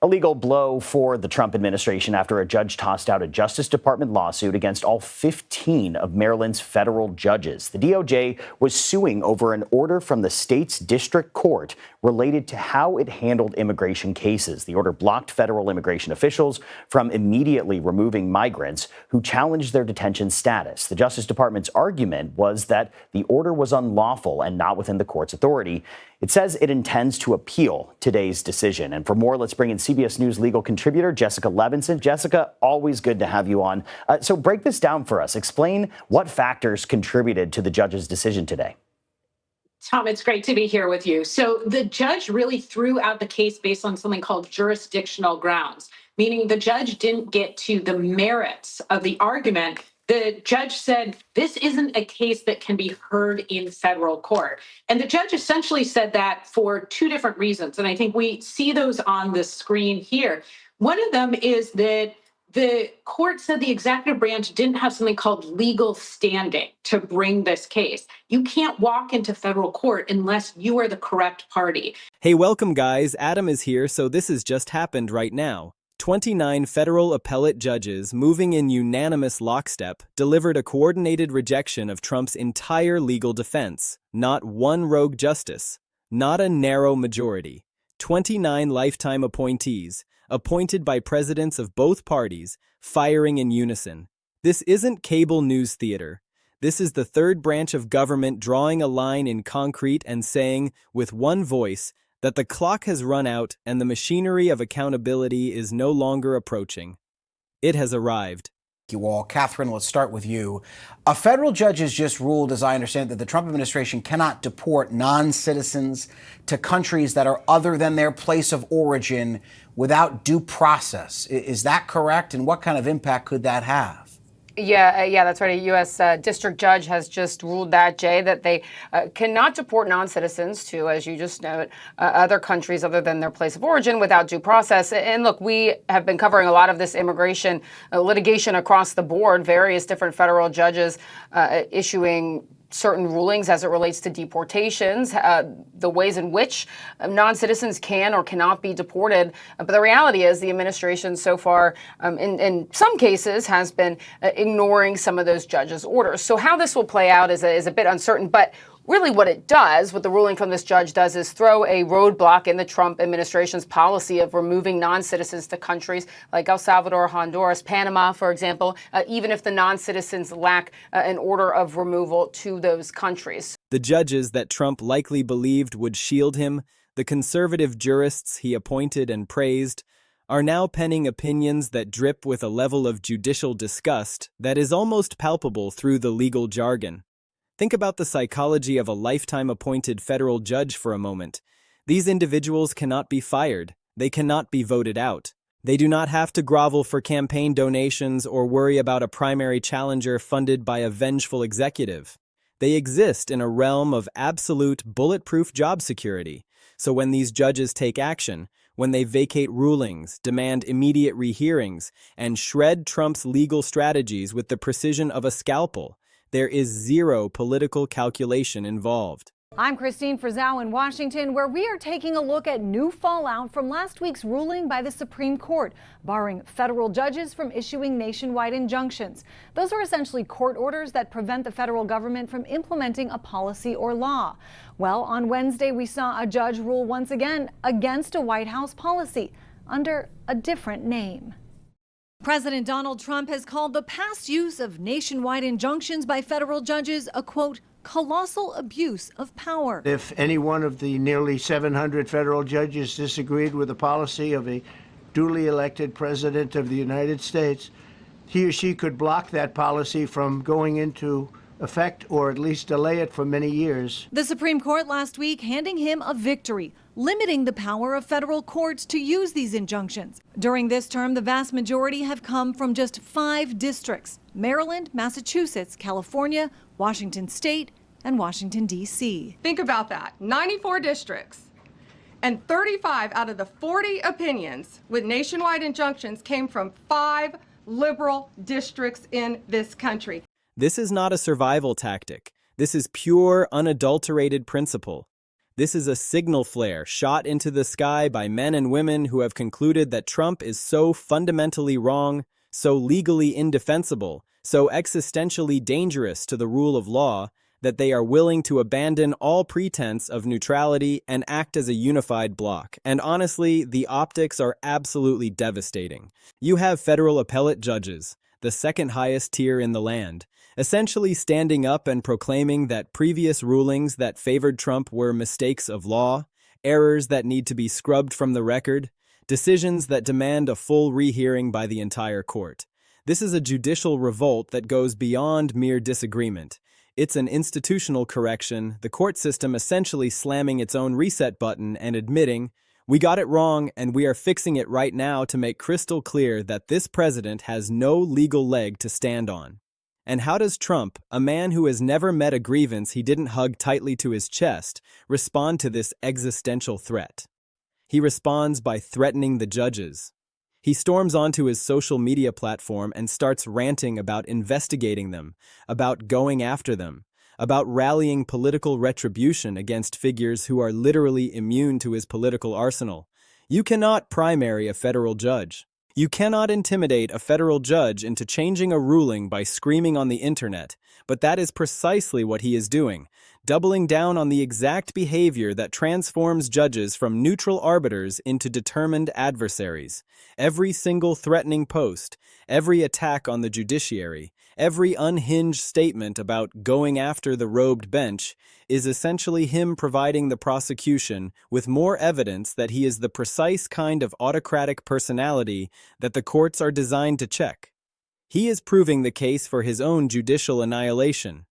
A legal blow for the Trump administration after a judge tossed out a Justice Department lawsuit against all 15 of Maryland's federal judges. The DOJ was suing over an order from the state's district court related to how it handled immigration cases. The order blocked federal immigration officials from immediately removing migrants who challenged their detention status. The Justice Department's argument was that the order was unlawful and not within the court's authority. It says it intends to appeal today's decision. And for more, let's bring in CBS News legal contributor Jessica Levinson. Jessica, always good to have you on. So break this down for us. Explain what factors contributed to the judge's decision today. Tom, it's great to be here with you. So the judge really threw out the case based on something called jurisdictional grounds, meaning the judge didn't get to the merits of the argument. The judge said, this isn't a case that can be heard in federal court. And the judge essentially said that for two different reasons. And I think we see those on the screen here. One of them is that the court said the executive branch didn't have something called legal standing to bring this case. You can't walk into federal court unless you are the correct party. Hey, welcome guys. Adam is here, so this has just happened right now. 29 federal appellate judges, moving in unanimous lockstep, delivered a coordinated rejection of Trump's entire legal defense. Not one rogue justice, not a narrow majority. 29 lifetime appointees, appointed by presidents of both parties, firing in unison. This isn't cable news theater. This is the third branch of government drawing a line in concrete and saying, with one voice, that the clock has run out and the machinery of accountability is no longer approaching. It has arrived. Thank you all. Catherine, let's start with you. A federal judge has just ruled, as I understand, that the Trump administration cannot deport non-citizens to countries that are other than their place of origin without due process. Is that correct? And what kind of impact could that have? Yeah, that's right. A U.S. district judge has just ruled that, Jay, that they cannot deport non-citizens to, as you just note, other countries other than their place of origin without due process. And look, we have been covering a lot of this immigration litigation across the board, various different federal judges issuing certain rulings as it relates to deportations, the ways in which non-citizens can or cannot be deported. But the reality is the administration so far, in some cases, has been ignoring some of those judges' orders. So how this will play out is a bit uncertain. But really what it does, what the ruling from this judge does, is throw a roadblock in the Trump administration's policy of removing non-citizens to countries like El Salvador, Honduras, Panama, for example, even if the non-citizens lack an order of removal to those countries. The judges that Trump likely believed would shield him, the conservative jurists he appointed and praised, are now penning opinions that drip with a level of judicial disgust that is almost palpable through the legal jargon. Think about the psychology of a lifetime appointed federal judge for a moment. These individuals cannot be fired. They cannot be voted out. They do not have to grovel for campaign donations or worry about a primary challenger funded by a vengeful executive. They exist in a realm of absolute bulletproof job security. So when these judges take action, when they vacate rulings, demand immediate rehearings, and shred Trump's legal strategies with the precision of a scalpel, there is zero political calculation involved. I'm Christine Frizzau in Washington, where we are taking a look at new fallout from last week's ruling by the Supreme Court, barring federal judges from issuing nationwide injunctions. Those are essentially court orders that prevent the federal government from implementing a policy or law. Well, on Wednesday, we saw a judge rule once again against a White House policy under a different name. President Donald Trump has called the past use of nationwide injunctions by federal judges a, quote, colossal abuse of power. If any one of the nearly 700 federal judges disagreed with the policy of a duly elected president of the United States, he or she could block that policy from going into effect or at least delay it for many years. The Supreme Court last week handing him a victory, limiting the power of federal courts to use these injunctions. During this term, the vast majority have come from just 5 districts: Maryland, Massachusetts, California, Washington State, and Washington, D.C. Think about that. 94 districts. And 35 out of the 40 opinions with nationwide injunctions came from 5 liberal districts in this country. This is not a survival tactic. This is pure, unadulterated principle. This is a signal flare shot into the sky by men and women who have concluded that Trump is so fundamentally wrong, so legally indefensible, so existentially dangerous to the rule of law, that they are willing to abandon all pretense of neutrality and act as a unified bloc. And honestly, the optics are absolutely devastating. You have federal appellate judges, the second highest tier in the land, essentially standing up and proclaiming that previous rulings that favored Trump were mistakes of law, errors that need to be scrubbed from the record, decisions that demand a full rehearing by the entire court. This is a judicial revolt that goes beyond mere disagreement. It's an institutional correction, the court system essentially slamming its own reset button and admitting, "We got it wrong, and we are fixing it right now to make crystal clear that this president has no legal leg to stand on." And how does Trump, a man who has never met a grievance he didn't hug tightly to his chest, respond to this existential threat? He responds by threatening the judges. He storms onto his social media platform and starts ranting about investigating them, about going after them, about rallying political retribution against figures who are literally immune to his political arsenal. You cannot primary a federal judge. You cannot intimidate a federal judge into changing a ruling by screaming on the internet, but that is precisely what he is doing, doubling down on the exact behavior that transforms judges from neutral arbiters into determined adversaries. Every single threatening post, every attack on the judiciary, every unhinged statement about going after the robed bench is essentially him providing the prosecution with more evidence that he is the precise kind of autocratic personality that the courts are designed to check. He is proving the case for his own judicial annihilation.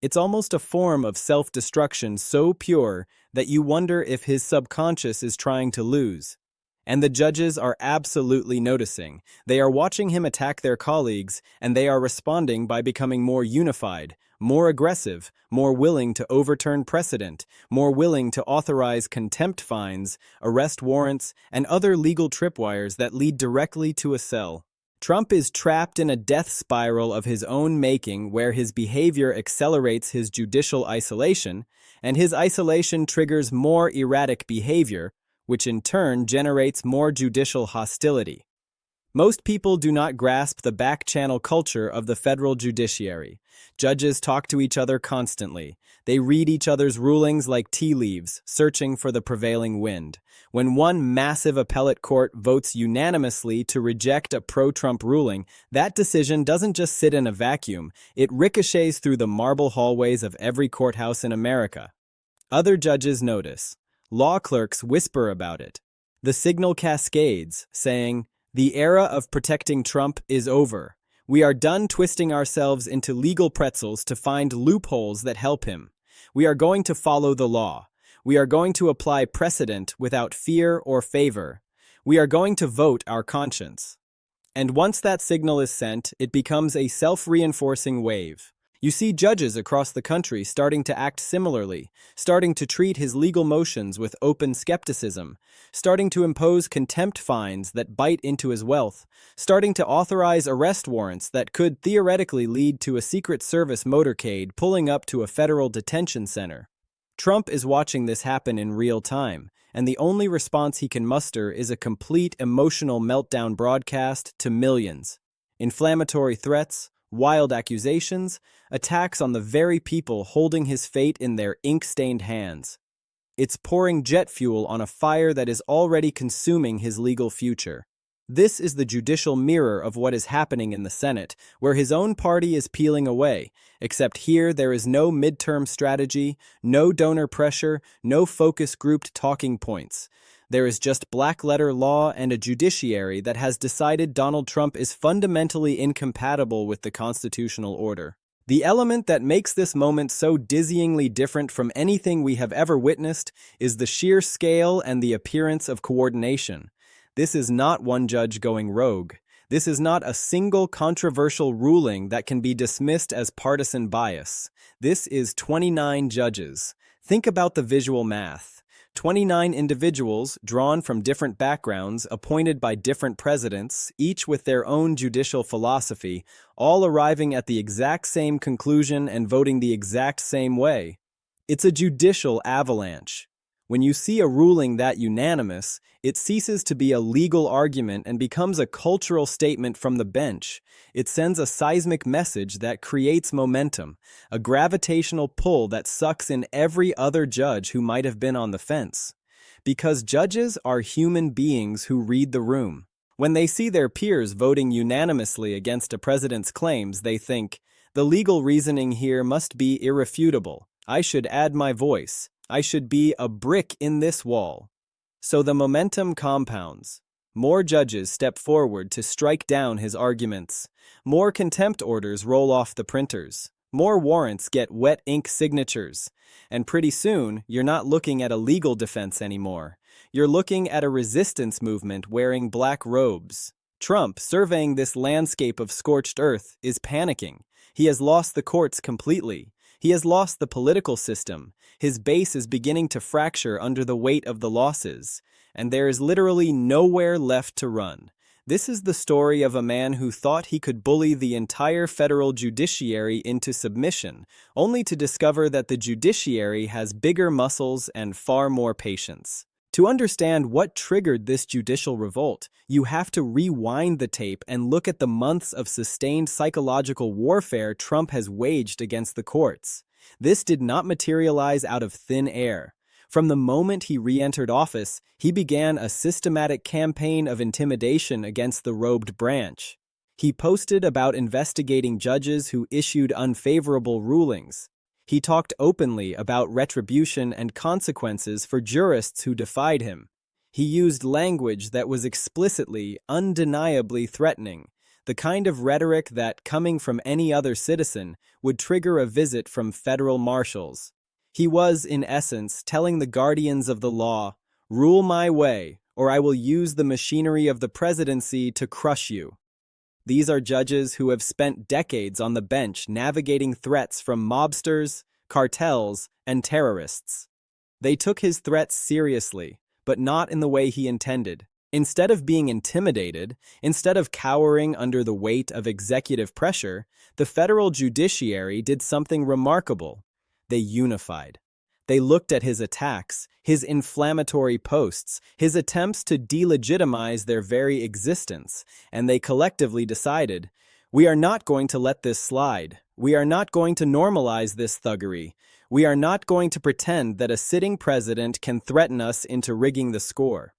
It's almost a form of self-destruction so pure that you wonder if his subconscious is trying to lose. And the judges are absolutely noticing. They are watching him attack their colleagues, and they are responding by becoming more unified, more aggressive, more willing to overturn precedent, more willing to authorize contempt fines, arrest warrants, and other legal tripwires that lead directly to a cell. Trump is trapped in a death spiral of his own making where his behavior accelerates his judicial isolation, and his isolation triggers more erratic behavior, which in turn generates more judicial hostility. Most people do not grasp the back-channel culture of the federal judiciary. Judges talk to each other constantly. They read each other's rulings like tea leaves, searching for the prevailing wind. When one massive appellate court votes unanimously to reject a pro-Trump ruling, that decision doesn't just sit in a vacuum. It ricochets through the marble hallways of every courthouse in America. Other judges notice. Law clerks whisper about it. The signal cascades, saying, "The era of protecting Trump is over. We are done twisting ourselves into legal pretzels to find loopholes that help him. We are going to follow the law. We are going to apply precedent without fear or favor. We are going to vote our conscience." And once that signal is sent, it becomes a self-reinforcing wave. You see judges across the country starting to act similarly, starting to treat his legal motions with open skepticism, starting to impose contempt fines that bite into his wealth, starting to authorize arrest warrants that could theoretically lead to a Secret Service motorcade pulling up to a federal detention center. Trump is watching this happen in real time, and the only response he can muster is a complete emotional meltdown broadcast to millions. Inflammatory threats, wild accusations, attacks on the very people holding his fate in their ink-stained hands. It's pouring jet fuel on a fire that is already consuming his legal future. This is the judicial mirror of what is happening in the Senate, where his own party is peeling away, except here there is no midterm strategy, no donor pressure, no focus-grouped talking points. There is just black-letter law and a judiciary that has decided Donald Trump is fundamentally incompatible with the constitutional order. The element that makes this moment so dizzyingly different from anything we have ever witnessed is the sheer scale and the appearance of coordination. This is not one judge going rogue. This is not a single controversial ruling that can be dismissed as partisan bias. This is 29 judges. Think about the visual math. 29 individuals, drawn from different backgrounds, appointed by different presidents, each with their own judicial philosophy, all arriving at the exact same conclusion and voting the exact same way. It's a judicial avalanche. When you see a ruling that unanimous, it ceases to be a legal argument and becomes a cultural statement from the bench. It sends a seismic message that creates momentum, a gravitational pull that sucks in every other judge who might have been on the fence. Because judges are human beings who read the room. When they see their peers voting unanimously against a president's claims, they think, the legal reasoning here must be irrefutable. I should add my voice. I should be a brick in this wall. So the momentum compounds. More judges step forward to strike down his arguments. More contempt orders roll off the printers. More warrants get wet ink signatures. And pretty soon, you're not looking at a legal defense anymore. You're looking at a resistance movement wearing black robes. Trump, surveying this landscape of scorched earth, is panicking. He has lost the courts completely. He has lost the political system. His base is beginning to fracture under the weight of the losses. And there is literally nowhere left to run. This is the story of a man who thought he could bully the entire federal judiciary into submission, only to discover that the judiciary has bigger muscles and far more patience. To understand what triggered this judicial revolt, you have to rewind the tape and look at the months of sustained psychological warfare Trump has waged against the courts. This did not materialize out of thin air. From the moment he re-entered office, he began a systematic campaign of intimidation against the robed branch. He posted about investigating judges who issued unfavorable rulings. He talked openly about retribution and consequences for jurists who defied him. He used language that was explicitly, undeniably threatening, the kind of rhetoric that, coming from any other citizen, would trigger a visit from federal marshals. He was, in essence, telling the guardians of the law, "Rule my way, or I will use the machinery of the presidency to crush you." These are judges who have spent decades on the bench navigating threats from mobsters, cartels, and terrorists. They took his threats seriously, but not in the way he intended. Instead of being intimidated, instead of cowering under the weight of executive pressure, the federal judiciary did something remarkable. They unified. They looked at his attacks, his inflammatory posts, his attempts to delegitimize their very existence, and they collectively decided, we are not going to let this slide. We are not going to normalize this thuggery. We are not going to pretend that a sitting president can threaten us into rigging the score.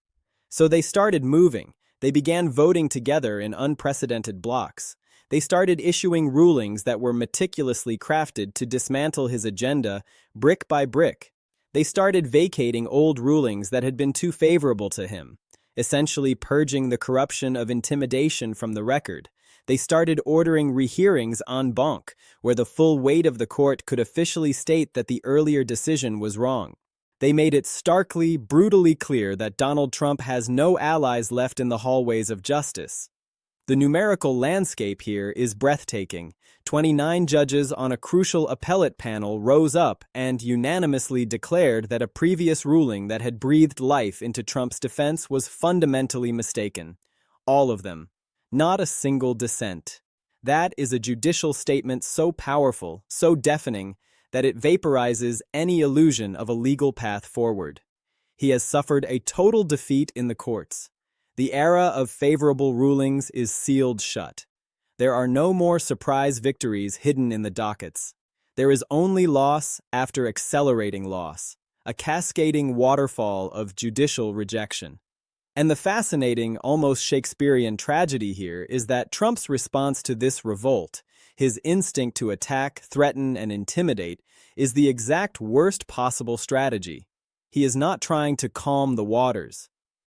So they started moving. They began voting together in unprecedented blocks. They started issuing rulings that were meticulously crafted to dismantle his agenda, brick by brick. They started vacating old rulings that had been too favorable to him, essentially purging the corruption of intimidation from the record. They started ordering rehearings en banc, where the full weight of the court could officially state that the earlier decision was wrong. They made it starkly, brutally clear that Donald Trump has no allies left in the hallways of justice. The numerical landscape here is breathtaking. 29 judges on a crucial appellate panel rose up and unanimously declared that a previous ruling that had breathed life into Trump's defense was fundamentally mistaken. All of them. Not a single dissent. That is a judicial statement so powerful, so deafening, that it vaporizes any illusion of a legal path forward. He has suffered a total defeat in the courts. The era of favorable rulings is sealed shut. There are no more surprise victories hidden in the dockets. There is only loss after accelerating loss, a cascading waterfall of judicial rejection. And the fascinating, almost Shakespearean tragedy here is that Trump's response to this revolt, his instinct to attack, threaten, and intimidate, is the exact worst possible strategy. He is not trying to calm the waters.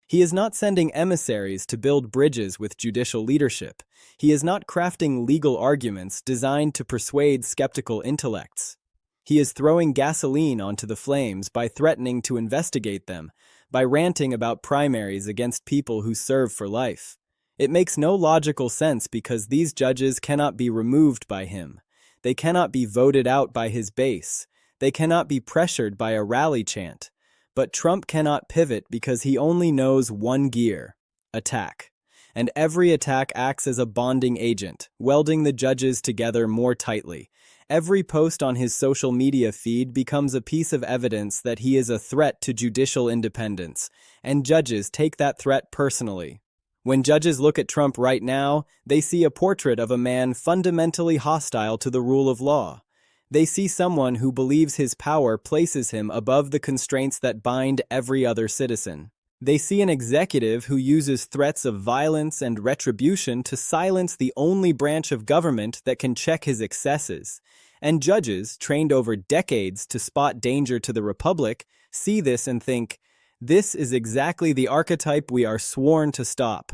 He is not sending emissaries to build bridges with judicial leadership. He is not crafting legal arguments designed to persuade skeptical intellects. He is throwing gasoline onto the flames by threatening to investigate them, by ranting about primaries against people who serve for life. It makes no logical sense because these judges cannot be removed by him. They cannot be voted out by his base. They cannot be pressured by a rally chant. But Trump cannot pivot because he only knows one gear: attack. and every attack acts as a bonding agent, welding the judges together more tightly. Every post on his social media feed becomes a piece of evidence that he is a threat to judicial independence, and judges take that threat personally. When judges look at Trump right now, they see a portrait of a man fundamentally hostile to the rule of law. They see someone who believes his power places him above the constraints that bind every other citizen. They see an executive who uses threats of violence and retribution to silence the only branch of government that can check his excesses. And judges, trained over decades to spot danger to the republic, see this and think, this is exactly the archetype we are sworn to stop.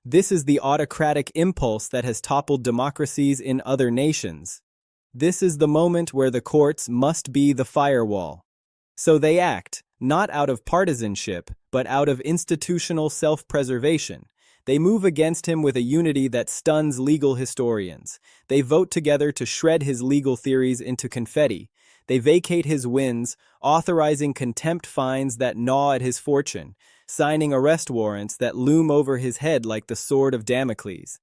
This is the autocratic impulse that has toppled democracies in other nations. This is the moment where the courts must be the firewall. So they act, not out of partisanship, but out of institutional self-preservation. They move against him with a unity that stuns legal historians. They vote together to shred his legal theories into confetti. They vacate his wins, authorizing contempt fines that gnaw at his fortune, signing arrest warrants that loom over his head like the sword of Damocles.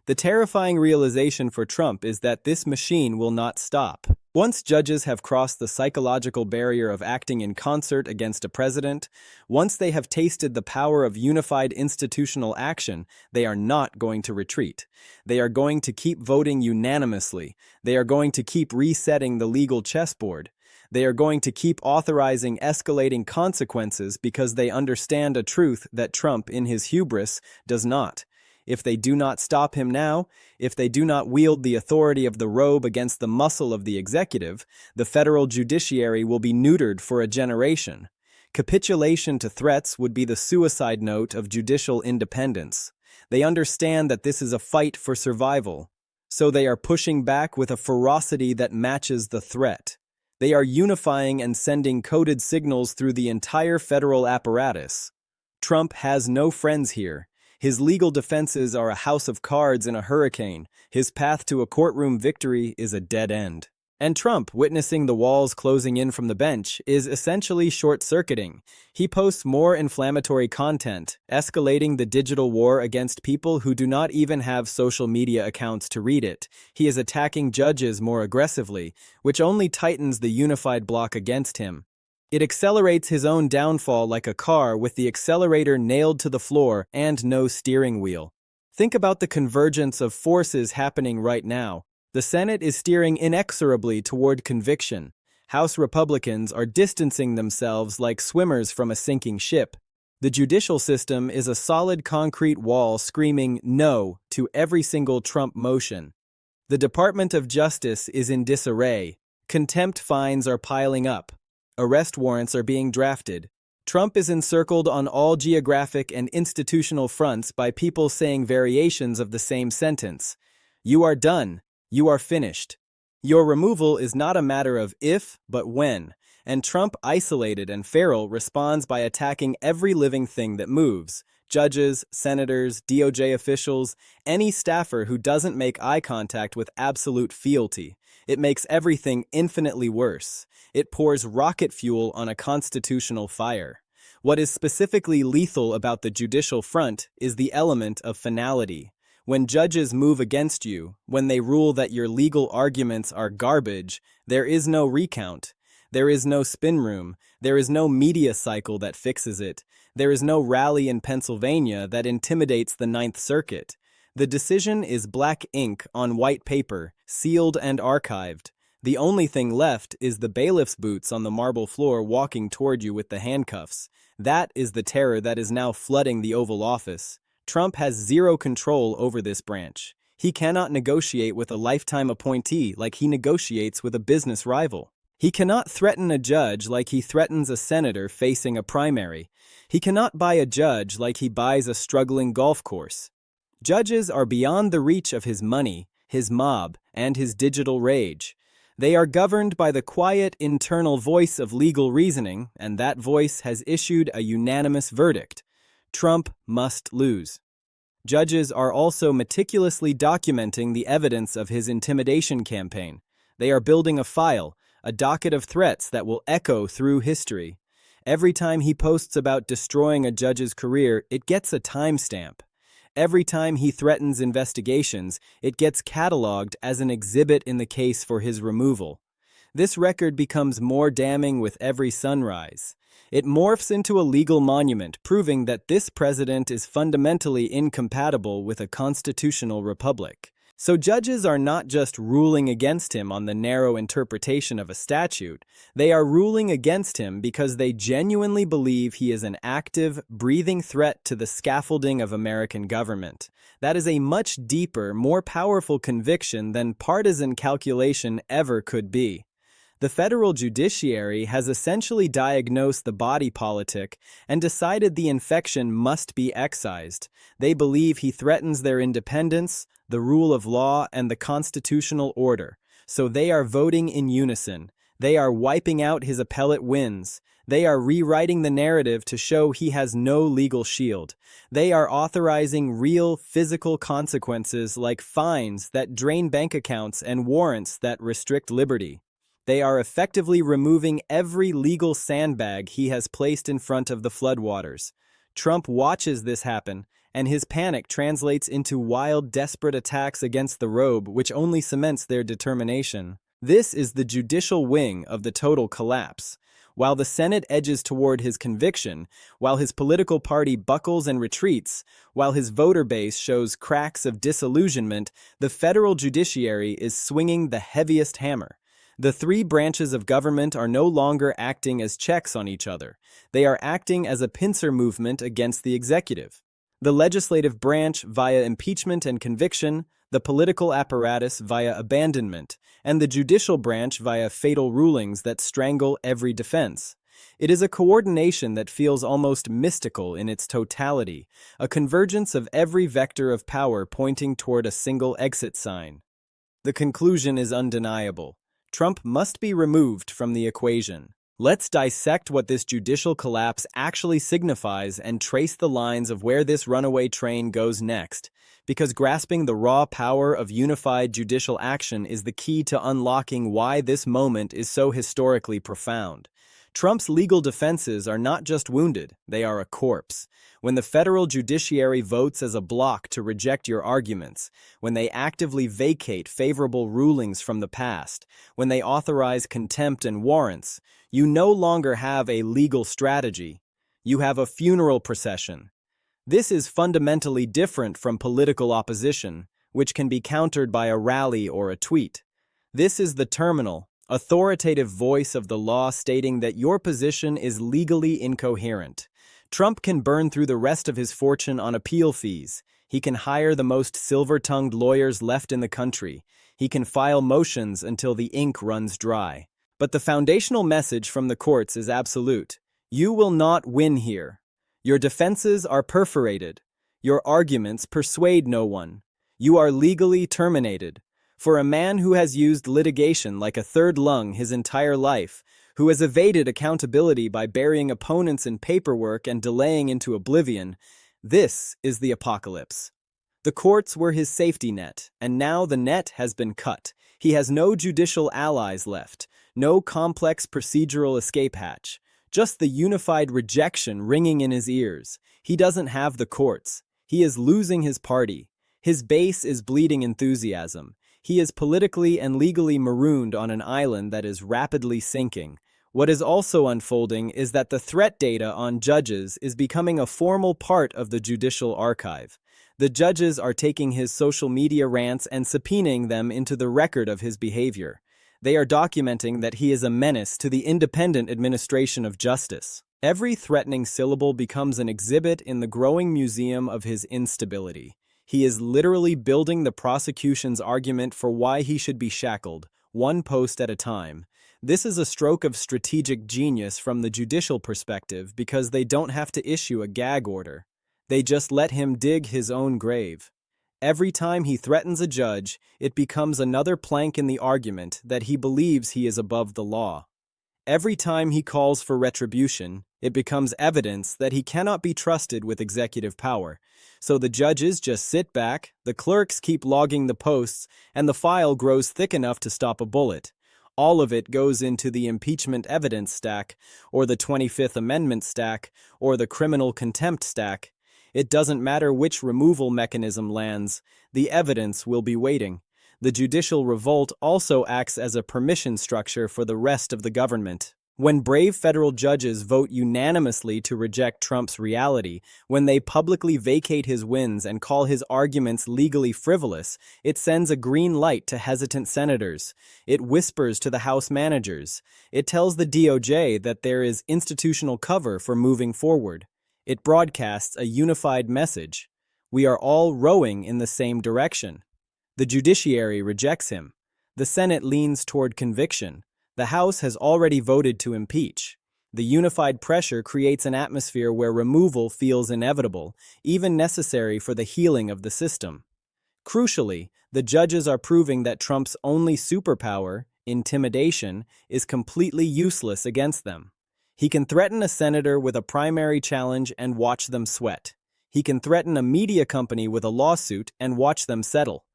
The terrifying realization for Trump is that this machine will not stop. Once judges have crossed the psychological barrier of acting in concert against a president, once they have tasted the power of unified institutional action, they are not going to retreat. They are going to keep voting unanimously. They are going to keep resetting the legal chessboard. They are going to keep authorizing escalating consequences because they understand a truth that Trump, in his hubris, does not. If they do not stop him now, if they do not wield the authority of the robe against the muscle of the executive, the federal judiciary will be neutered for a generation. Capitulation to threats would be the suicide note of judicial independence. They understand that this is a fight for survival, so they are pushing back with a ferocity that matches the threat. They are unifying and sending coded signals through the entire federal apparatus. Trump has no friends here. His legal defenses are a house of cards in a hurricane. His path to a courtroom victory is a dead end. And Trump, witnessing the walls closing in from the bench, is essentially short-circuiting. He posts more inflammatory content, escalating the digital war against people who do not even have social media accounts to read it. He is attacking judges more aggressively, which only tightens the unified bloc against him. It accelerates his own downfall like a car with the accelerator nailed to the floor and no steering wheel. Think about the convergence of forces happening right now. The Senate is steering inexorably toward conviction. House Republicans are distancing themselves like swimmers from a sinking ship. The judicial system is a solid concrete wall screaming no to every single Trump motion. The Department of Justice is in disarray. Contempt fines are piling up. Arrest warrants are being drafted. Trump is encircled on all geographic and institutional fronts by people saying variations of the same sentence. You are done. You are finished. Your removal is not a matter of if, but when. And Trump, isolated and feral, responds by attacking every living thing that moves. Judges, senators, DOJ officials, any staffer who doesn't make eye contact with absolute fealty. It makes everything infinitely worse. It pours rocket fuel on a constitutional fire. What is specifically lethal about the judicial front is the element of finality. When judges move against you, when they rule that your legal arguments are garbage, there is no recount. There is no spin room. There is no media cycle that fixes it. There is no rally in Pennsylvania that intimidates the Ninth Circuit. The decision is black ink on white paper, sealed and archived. The only thing left is the bailiff's boots on the marble floor walking toward you with the handcuffs. That is the terror that is now flooding the Oval Office. Trump has zero control over this branch. He cannot negotiate with a lifetime appointee like he negotiates with a business rival. He cannot threaten a judge like he threatens a senator facing a primary. He cannot buy a judge like he buys a struggling golf course. Judges are beyond the reach of his money, his mob, and his digital rage. They are governed by the quiet internal voice of legal reasoning, and that voice has issued a unanimous verdict. Trump must lose. Judges are also meticulously documenting the evidence of his intimidation campaign. They are building a file, a docket of threats that will echo through history. Every time he posts about destroying a judge's career, it gets a timestamp. Every time he threatens investigations, it gets cataloged as an exhibit in the case for his removal. This record becomes more damning with every sunrise. It morphs into a legal monument, proving that this president is fundamentally incompatible with a constitutional republic. So judges are not just ruling against him on the narrow interpretation of a statute, they are ruling against him because they genuinely believe he is an active, breathing threat to the scaffolding of American government. That is a much deeper, more powerful conviction than partisan calculation ever could be. The federal judiciary has essentially diagnosed the body politic and decided the infection must be excised. They believe he threatens their independence, the rule of law, and the constitutional order. So they are voting in unison. They are wiping out his appellate wins. They are rewriting the narrative to show he has no legal shield. They are authorizing real physical consequences like fines that drain bank accounts and warrants that restrict liberty. They are effectively removing every legal sandbag he has placed in front of the floodwaters. Trump watches this happen, and his panic translates into wild, desperate attacks against the robe, which only cements their determination. This is the judicial wing of the total collapse. While the Senate edges toward his conviction, while his political party buckles and retreats, while his voter base shows cracks of disillusionment, the federal judiciary is swinging the heaviest hammer. The three branches of government are no longer acting as checks on each other. They are acting as a pincer movement against the executive. The legislative branch via impeachment and conviction, the political apparatus via abandonment, and the judicial branch via fatal rulings that strangle every defense. It is a coordination that feels almost mystical in its totality, a convergence of every vector of power pointing toward a single exit sign. The conclusion is undeniable. Trump must be removed from the equation. Let's dissect what this judicial collapse actually signifies and trace the lines of where this runaway train goes next, because grasping the raw power of unified judicial action is the key to unlocking why this moment is so historically profound. Trump's legal defenses are not just wounded, they are a corpse. When the federal judiciary votes as a bloc to reject your arguments, when they actively vacate favorable rulings from the past, when they authorize contempt and warrants, you no longer have a legal strategy. You have a funeral procession. This is fundamentally different from political opposition, which can be countered by a rally or a tweet. This is the terminal, authoritative voice of the law stating that your position is legally incoherent. Trump can burn through the rest of his fortune on appeal fees. He can hire the most silver-tongued lawyers left in the country. He can file motions until the ink runs dry. But the foundational message from the courts is absolute. You will not win here. Your defenses are perforated. Your arguments persuade no one. You are legally terminated. For a man who has used litigation like a third lung his entire life, who has evaded accountability by burying opponents in paperwork and delaying into oblivion, this is the apocalypse. The courts were his safety net, and now the net has been cut. He has no judicial allies left, no complex procedural escape hatch, just the unified rejection ringing in his ears. He doesn't have the courts. He is losing his party. His base is bleeding enthusiasm. He is politically and legally marooned on an island that is rapidly sinking. What is also unfolding is that the threat data on judges is becoming a formal part of the judicial archive. The judges are taking his social media rants and subpoenaing them into the record of his behavior. They are documenting that he is a menace to the independent administration of justice. Every threatening syllable becomes an exhibit in the growing museum of his instability. He is literally building the prosecution's argument for why he should be shackled, one post at a time. This is a stroke of strategic genius from the judicial perspective because they don't have to issue a gag order. They just let him dig his own grave. Every time he threatens a judge, it becomes another plank in the argument that he believes he is above the law. Every time he calls for retribution, it becomes evidence that he cannot be trusted with executive power. So the judges just sit back, the clerks keep logging the posts, and the file grows thick enough to stop a bullet. All of it goes into the impeachment evidence stack, or the 25th Amendment stack, or the criminal contempt stack. It doesn't matter which removal mechanism lands, the evidence will be waiting. The judicial revolt also acts as a permission structure for the rest of the government. When brave federal judges vote unanimously to reject Trump's reality, when they publicly vacate his wins and call his arguments legally frivolous, it sends a green light to hesitant senators. It whispers to the House managers. It tells the DOJ that there is institutional cover for moving forward. It broadcasts a unified message. We are all rowing in the same direction. The judiciary rejects him. The Senate leans toward conviction. The House has already voted to impeach. The unified pressure creates an atmosphere where removal feels inevitable, even necessary for the healing of the system. Crucially, the judges are proving that Trump's only superpower, intimidation, is completely useless against them. He can threaten a senator with a primary challenge and watch them sweat. He can threaten a media company with a lawsuit and watch them settle.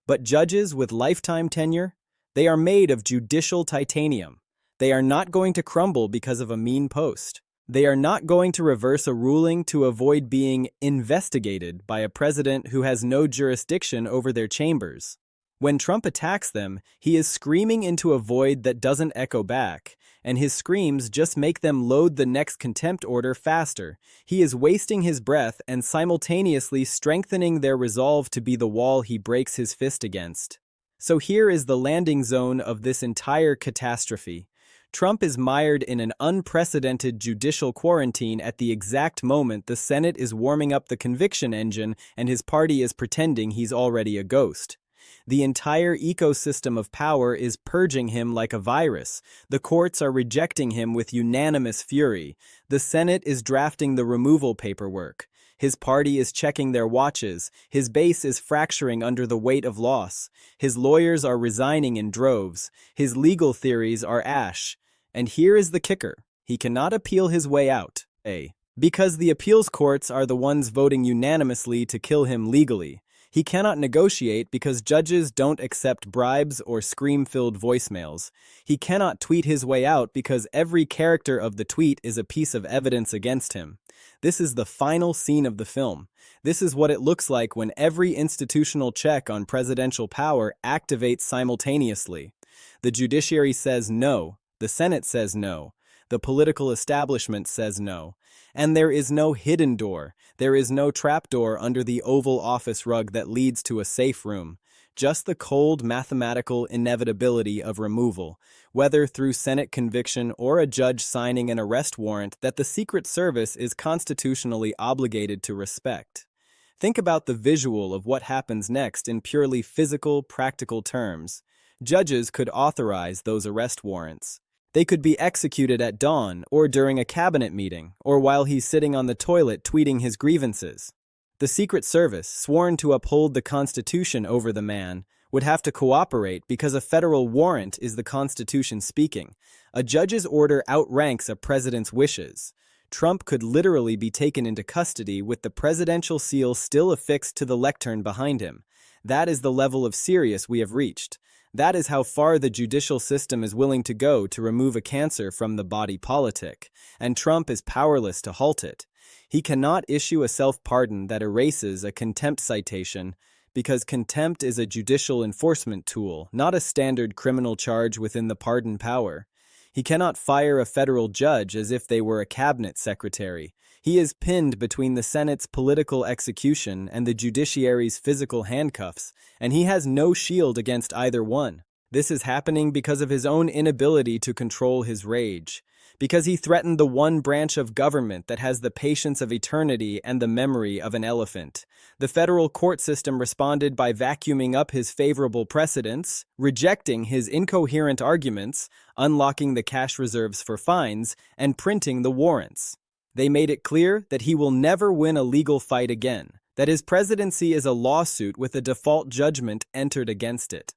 But judges with lifetime tenure? They are made of judicial titanium. They are not going to crumble because of a mean post. They are not going to reverse a ruling to avoid being investigated by a president who has no jurisdiction over their chambers. When Trump attacks them, he is screaming into a void that doesn't echo back, and his screams just make them load the next contempt order faster. He is wasting his breath and simultaneously strengthening their resolve to be the wall he breaks his fist against. So here is the landing zone of this entire catastrophe. Trump is mired in an unprecedented judicial quarantine at the exact moment the Senate is warming up the conviction engine and his party is pretending he's already a ghost. The entire ecosystem of power is purging him like a virus. The courts are rejecting him with unanimous fury. The Senate is drafting the removal paperwork. His party is checking their watches. His base is fracturing under the weight of loss. His lawyers are resigning in droves. His legal theories are ash. And here is the kicker. He cannot appeal his way out. Because the appeals courts are the ones voting unanimously to kill him legally. He cannot negotiate because judges don't accept bribes or scream-filled voicemails. He cannot tweet his way out because every character of the tweet is a piece of evidence against him. This is the final scene of the film. This is what it looks like when every institutional check on presidential power activates simultaneously. The judiciary says no. The Senate says no. The political establishment says no. And there is no hidden door. There is no trapdoor under the Oval Office rug that leads to a safe room. Just the cold mathematical inevitability of removal, whether through Senate conviction or a judge signing an arrest warrant that the Secret Service is constitutionally obligated to respect. Think about the visual of what happens next in purely physical, practical terms. Judges could authorize those arrest warrants. They could be executed at dawn, or during a cabinet meeting, or while he's sitting on the toilet tweeting his grievances. The Secret Service, sworn to uphold the Constitution over the man, would have to cooperate because a federal warrant is the Constitution speaking. A judge's order outranks a president's wishes. Trump could literally be taken into custody with the presidential seal still affixed to the lectern behind him. That is the level of serious we have reached. That is how far the judicial system is willing to go to remove a cancer from the body politic, and Trump is powerless to halt it. He cannot issue a self-pardon that erases a contempt citation because contempt is a judicial enforcement tool, not a standard criminal charge within the pardon power. He cannot fire a federal judge as if they were a cabinet secretary. He is pinned between the Senate's political execution and the judiciary's physical handcuffs, and he has no shield against either one. This is happening because of his own inability to control his rage, because he threatened the one branch of government that has the patience of eternity and the memory of an elephant. The federal court system responded by vacuuming up his favorable precedents, rejecting his incoherent arguments, unlocking the cash reserves for fines, and printing the warrants. They made it clear that he will never win a legal fight again, that his presidency is a lawsuit with a default judgment entered against it.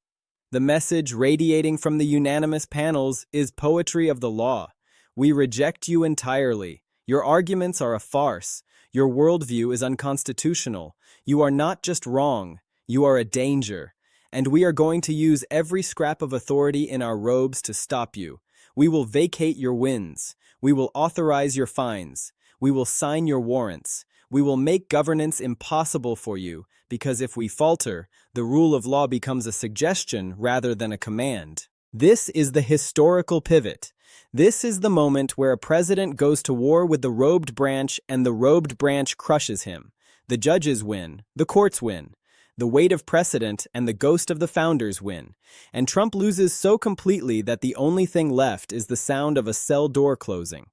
The message radiating from the unanimous panels is poetry of the law. We reject you entirely. Your arguments are a farce. Your worldview is unconstitutional. You are not just wrong, you are a danger. And we are going to use every scrap of authority in our robes to stop you. We will vacate your wins. We will authorize your fines. We will sign your warrants. We will make governance impossible for you, because if we falter, the rule of law becomes a suggestion rather than a command. This is the historical pivot. This is the moment where a president goes to war with the robed branch and the robed branch crushes him. The judges win, the courts win. The weight of precedent and the ghost of the founders win. And Trump loses so completely that the only thing left is the sound of a cell door closing.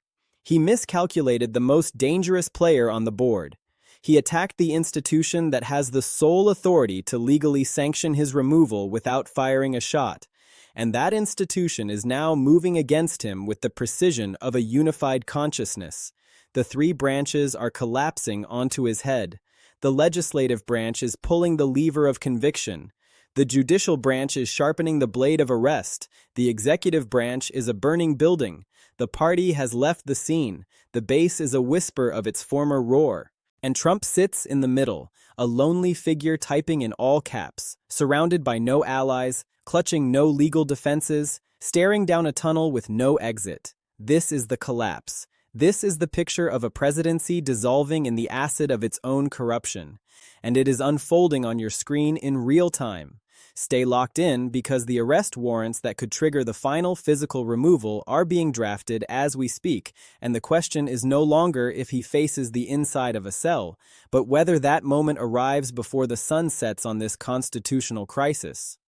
He miscalculated the most dangerous player on the board. He attacked the institution that has the sole authority to legally sanction his removal without firing a shot. And that institution is now moving against him with the precision of a unified consciousness. The three branches are collapsing onto his head. The legislative branch is pulling the lever of conviction. The judicial branch is sharpening the blade of arrest. The executive branch is a burning building. The party has left the scene. The base is a whisper of its former roar. And Trump sits in the middle, a lonely figure typing in all caps, surrounded by no allies, clutching no legal defenses, staring down a tunnel with no exit. This is the collapse. This is the picture of a presidency dissolving in the acid of its own corruption. And it is unfolding on your screen in real time. Stay locked in because the arrest warrants that could trigger the final physical removal are being drafted as we speak, and the question is no longer if he faces the inside of a cell, but whether that moment arrives before the sun sets on this constitutional crisis.